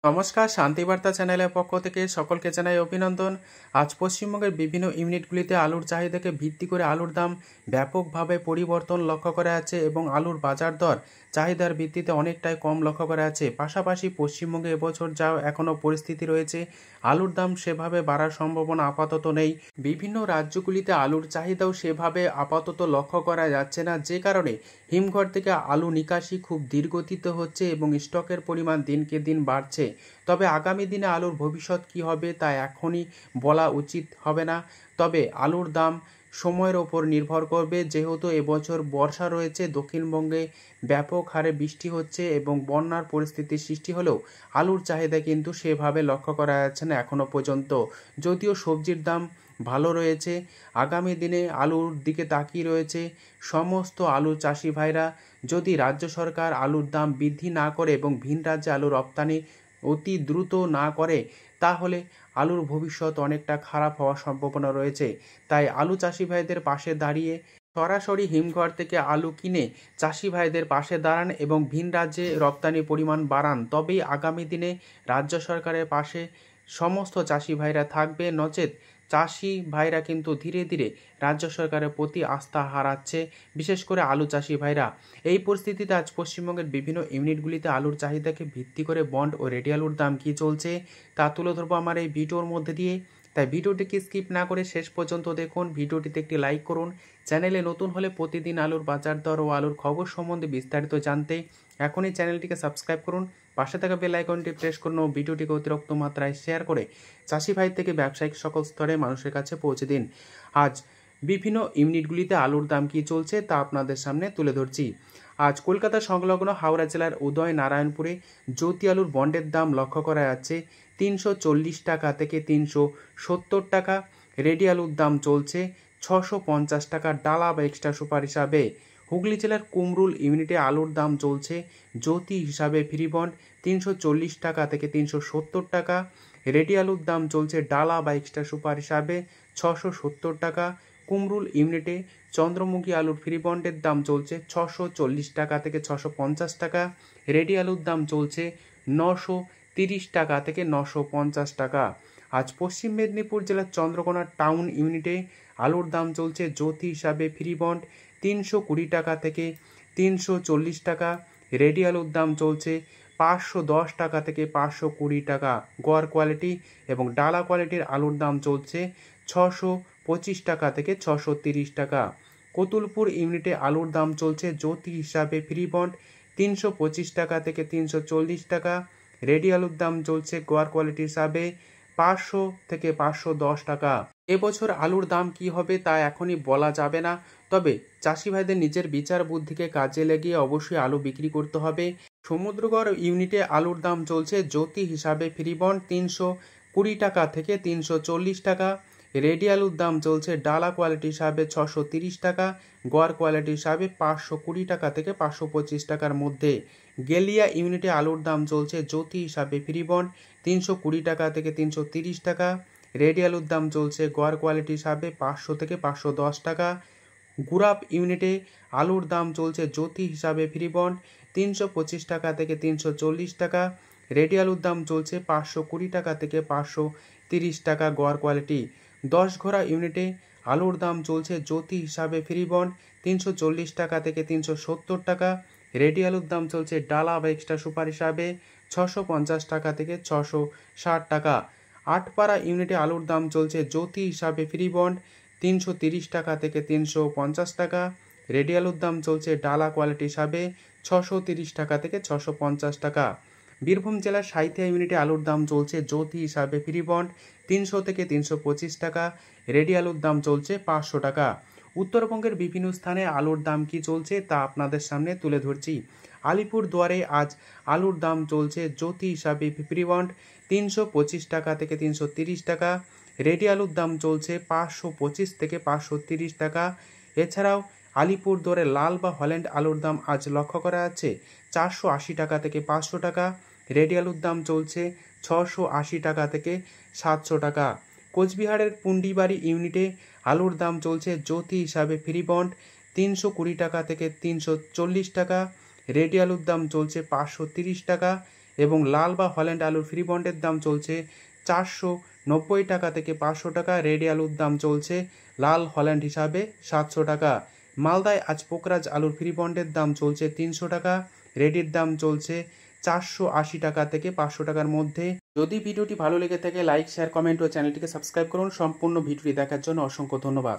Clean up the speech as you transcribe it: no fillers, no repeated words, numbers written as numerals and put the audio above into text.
নমস্কার, শান্তিবার্তা চ্যানেলের পক্ষ থেকে সকলকে জানাই অভিনন্দন। আজ পশ্চিমবঙ্গের বিভিন্ন ইউনিটগুলিতে আলুর চাহিদাকে ভিত্তি করে আলুর দাম ব্যাপকভাবে পরিবর্তন লক্ষ্য করা যাচ্ছে এবং আলুর বাজার দর চাহিদার ভিত্তিতে অনেকটাই কম লক্ষ্য করা যাচ্ছে। পাশাপাশি পশ্চিমবঙ্গে এবছর যা এখনও পরিস্থিতি রয়েছে, আলুর দাম সেভাবে বাড়ার সম্ভাবনা আপাতত নেই। বিভিন্ন রাজ্যগুলিতে আলুর চাহিদাও সেভাবে আপাতত লক্ষ্য করা যাচ্ছে না, যে কারণে হিমঘর থেকে আলু নিকাশি খুব ধীরগতিতে হচ্ছে এবং স্টকের পরিমাণ দিনকে দিন বাড়ছে। তবে আগামী দিনে আলুর ভবিষ্যৎ কী হবে তা এখনই বলা উচিত হবে না। তবে আলুর দাম সময়ের ওপর নির্ভর করবে, যেহেতু এবছর বর্ষা রয়েছে, দক্ষিণবঙ্গে ব্যাপক হারে বৃষ্টি হচ্ছে এবং বন্যার পরিস্থিতির সৃষ্টি হলেও আলুর চাহিদা কিন্তু সেভাবে লক্ষ্য করা যাচ্ছে না এখনও পর্যন্ত। যদিও সবজির দাম ভালো রয়েছে, আগামী দিনে আলুর দিকে তাকিয়ে রয়েছে সমস্ত আলু চাষি ভাইরা। যদি রাজ্য সরকার আলুর দাম বৃদ্ধি না করে এবং ভিন রাজ্যে আলু রপ্তানি অতি দ্রুত না করে, তাহলে আলুর ভবিষ্যৎ অনেকটা খারাপ হওয়ার সম্ভাবনা রয়েছে। তাই আলু চাষি ভাইদের পাশে দাঁড়িয়ে সরাসরি হিমঘর থেকে আলু কিনে চাষি ভাইদের পাশে দাঁড়ান এবং ভিন রাজ্যে রপ্তানি পরিমাণ বাড়ান, তবেই আগামী দিনে রাজ্য সরকারের পাশে সমস্ত চাষি ভাইরা থাকবে। নচেত চাষি ভাইরা কিন্তু ধীরে ধীরে রাজ্য সরকারের প্রতি আস্থা হারাচ্ছে, বিশেষ করে আলু চাষি ভাইরা। এই পরিস্থিতিতে আজ পশ্চিমবঙ্গের বিভিন্ন ইউনিটগুলিতে আলুর চাহিদাকে ভিত্তি করে বন্ড ও রেডি আলুর দাম কী চলছে তা তুলে ধরবো আমার এই ভিডিওর মধ্যে দিয়ে। তাই ভিডিওটিকে স্কিপ না করে শেষ পর্যন্ত দেখুন। ভিডিওটিতে একটি লাইক করুন। চ্যানেলে নতুন হলে প্রতিদিন আলুর বাজার দর ও আলুর খবর সম্বন্ধে বিস্তারিত জানতে এখনই চ্যানেলটিকে সাবস্ক্রাইব করুন। পাশে থাকা বেল আইকনটি প্রেস করুন ও ভিডিওটিকে অতিরিক্ত মাত্রায় শেয়ার করে চাষি ভাই থেকে ব্যবসায়িক সকল স্তরে মানুষের কাছে পৌঁছে দিন। আজ বিভিন্ন ইউনিটগুলিতে আলুর দাম কী চলছে তা আপনাদের সামনে তুলে ধরছি। আজ কলকাতা সংলগ্ন হাওড়া জেলার উদয় নারায়ণপুরে জ্যোতি আলুর বন্ডের দাম লক্ষ্য করা যাচ্ছে 340 টাকা থেকে 370 টাকা। রেডি আলুর দাম চলছে 650 টাকা ডালা বা এক্সট্রা সুপার হিসাবে। হুগলি জেলার কুমরুল ইউনিটে আলুর দাম চলছে জ্যোতি হিসাবে ফ্রি বন্ড 340 টাকা থেকে 370 টাকা। রেডি আলুর দাম চলছে ডালা বা এক্সট্রা সুপার হিসাবে 670 টাকা। কুমরুল ইউনিটে চন্দ্রমুখী আলুর ফ্রি বন্ডের দাম চলছে 640 টাকা থেকে 650 টাকা। রেডি আলুর দাম চলছে 930 টাকা থেকে 950 টাকা। আজ পশ্চিম মেদিনীপুর জেলার চন্দ্রকোনা টাউন ইউনিটে আলুর দাম চলছে জ্যোতি হিসাবে ফ্রি বন্ড 320 টাকা থেকে 340 টাকা। রেডি আলুর দাম চলছে 510 টাকা থেকে 520 টাকা গড় কোয়ালিটি, এবং ডালা কোয়ালিটির আলুর দাম চলছে 625 টাকা থেকে 630 টাকা। কতুলপুর ইউনিটে আলুর দাম চলছে জ্যোতি হিসাবে ফ্রি বন্ড 325 টাকা থেকে 340 টাকা। রেডি আলুর দাম চলছে গড় কোয়ালিটি হিসাবে 500 থেকে 510 টাকা। এবছর আলুর দাম কি হবে তা এখনই বলা যাবে না, তবে চাষি ভাইদের নিজের বিচার বুদ্ধিকে কাজে লাগিয়ে অবশ্যই আলু বিক্রি করতে হবে। সমুদ্রগড় ইউনিটে আলুর দাম চলছে জ্যোতি হিসাবে ফ্রি বন্ড 320 টাকা থেকে 340 টাকা। রেডি আলুর দাম চলছে ডালা কোয়ালিটি হিসাবে 630 টাকা, গড় কোয়ালিটি হিসাবে 520 টাকা থেকে 525 টাকার মধ্যে। গেলিয়া ইউনিটে আলুর দাম চলছে জ্যোতি হিসাবে ফ্রি বন্ড 320 টাকা থেকে 330 টাকা। রেডি আলুর দাম চলছে গড় কোয়ালিটি হিসাবে 500 থেকে 510 টাকা। গুরাপ ইউনিটে আলুর দাম চলছে জ্যোতি হিসাবে ফ্রি বন্ড 325 টাকা থেকে 340 টাকা। রেডি আলুর দাম চলছে 520 টাকা থেকে 530 টাকা গড় কোয়ালিটি। 10 ঘোড়া ইউনিটে আলুর দাম চলছে জ্যোতি হিসাবে ফ্রি বন্ড 340 টাকা থেকে 370 টাকা। রেডি আলুর দাম চলছে ডালা বা এক্সট্রা সুপার হিসাবে 650 টাকা থেকে 660 টাকা। আটপাড়া ইউনিটে আলুর দাম চলছে জ্যোতি হিসাবে ফ্রি বন্ড 330 টাকা থেকে 350 টাকা। রেডি আলুর দাম চলছে ডালা কোয়ালিটি হিসাবে 630 টাকা থেকে 650 টাকা। বীরভূম জেলার সাঁইথিয়া ইউনিটে আলুর দাম চলছে জ্যোতি হিসাবে ফ্রি বন্ড 300 থেকে 325 টাকা। রেডি আলুর দাম চলছে 500 টাকা। উত্তরবঙ্গের বিভিন্ন স্থানে আলুর দাম কি চলছে তা আপনাদের সামনে তুলে ধরছি। আলিপুর দুয়ারে আজ আলুর দাম চলছে জ্যোতি হিসাবে ফ্রি বন্ড 325 টাকা থেকে 330 টাকা। রেডি আলুর দাম চলছে 525 থেকে 530 টাকা। এছাড়াও আলিপুর দুয়ারে লাল বা হল্যান্ড আলুর দাম আজ লক্ষ্য করা যাচ্ছে 480 টাকা থেকে 500 টাকা। রেডি আলুর দাম চলছে 680 টাকা থেকে 700 টাকা। কোচবিহারের পুন্ডিবাড়ি ইউনিটে আলুর দাম চলছে জ্যোতি হিসাবে ফ্রি বন্ড 320 টাকা থেকে 340 টাকা। রেডি আলুর দাম চলছে 530 টাকা। এবং লাল বা হল্যান্ড আলুর ফ্রি বন্ডের দাম চলছে 490 টাকা থেকে 500 টাকা। রেডি আলুর দাম চলছে লাল হল্যান্ড হিসাবে 700 টাকা। মালদায় আজ পোকরাজ আলুর ফ্রি বন্ডের দাম চলছে 300 টাকা। রেডির দাম চলছে 480 টাকা থেকে 500 টাকার মধ্যে। যদি ভিডিওটি ভালো লেগে থাকে লাইক শেয়ার কমেন্ট ও চ্যানেলটিকে সাবস্ক্রাইব করুন। সম্পূর্ণ ভিডিওটি দেখার জন্য অসংখ্য ধন্যবাদ।